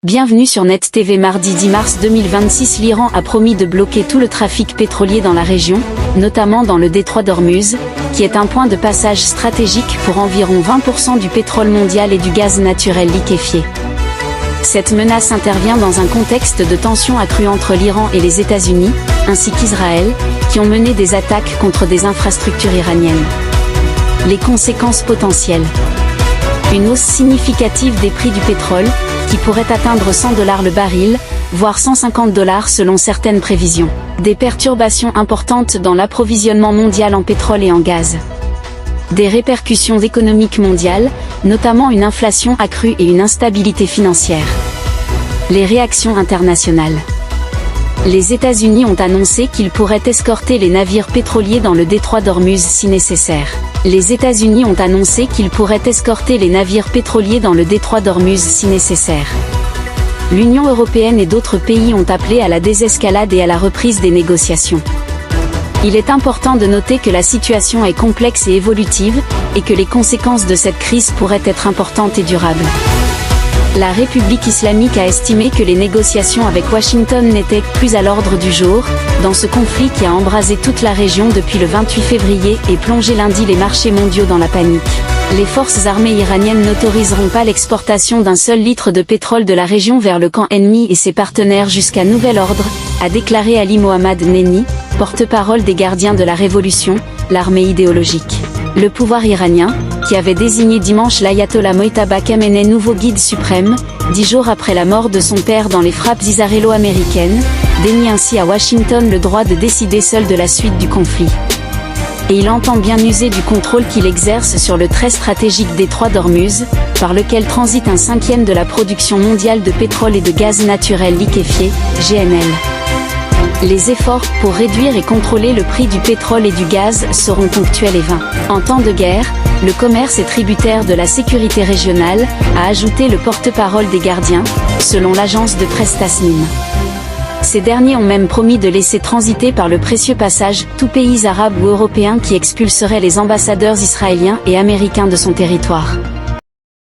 Bienvenue sur Net TV. Mardi 10 mars 2026, l'Iran a promis de bloquer tout le trafic pétrolier dans la région, notamment dans le détroit d'Ormuz, qui est un point de passage stratégique pour environ 20% du pétrole mondial et du gaz naturel liquéfié. Cette menace intervient dans un contexte de tensions accrues entre l'Iran et les États-Unis, ainsi qu'Israël, qui ont mené des attaques contre des infrastructures iraniennes. Les conséquences potentielles. Une hausse significative des prix du pétrole, qui pourrait atteindre $100 le baril, voire $150 selon certaines prévisions. Des perturbations importantes dans l'approvisionnement mondial en pétrole et en gaz. Des répercussions économiques mondiales, notamment une inflation accrue et une instabilité financière. Les réactions internationales. Les États-Unis ont annoncé qu'ils pourraient escorter les navires pétroliers dans le détroit d'Ormuz si nécessaire. Les États-Unis ont annoncé qu'ils pourraient escorter les navires pétroliers dans le détroit d'Ormuz si nécessaire. L'Union européenne et d'autres pays ont appelé à la désescalade et à la reprise des négociations. Il est important de noter que la situation est complexe et évolutive, et que les conséquences de cette crise pourraient être importantes et durables. La République islamique a estimé que les négociations avec Washington n'étaient plus à l'ordre du jour, dans ce conflit qui a embrasé toute la région depuis le 28 février et plongé lundi les marchés mondiaux dans la panique. Les forces armées iraniennes n'autoriseront pas l'exportation d'un seul litre de pétrole de la région vers le camp ennemi et ses partenaires jusqu'à nouvel ordre, a déclaré Ali Mohammad Nenni, porte-parole des gardiens de la révolution, l'armée idéologique. Le pouvoir iranien, qui avait désigné dimanche l'ayatollah Mojtaba Khamenei nouveau guide suprême, 10 jours après la mort de son père dans les frappes israélo-américaines, dénie ainsi à Washington le droit de décider seul de la suite du conflit. Et il entend bien user du contrôle qu'il exerce sur le très stratégique détroit d'Ormuz, par lequel transite un cinquième de la production mondiale de pétrole et de gaz naturel liquéfié, GNL. Les efforts pour réduire et contrôler le prix du pétrole et du gaz seront ponctuels et vains. En temps de guerre, le commerce est tributaire de la sécurité régionale, a ajouté le porte-parole des gardiens, selon l'agence de presse Tasnim. Ces derniers ont même promis de laisser transiter par le précieux passage tout pays arabe ou européen qui expulserait les ambassadeurs israéliens et américains de son territoire.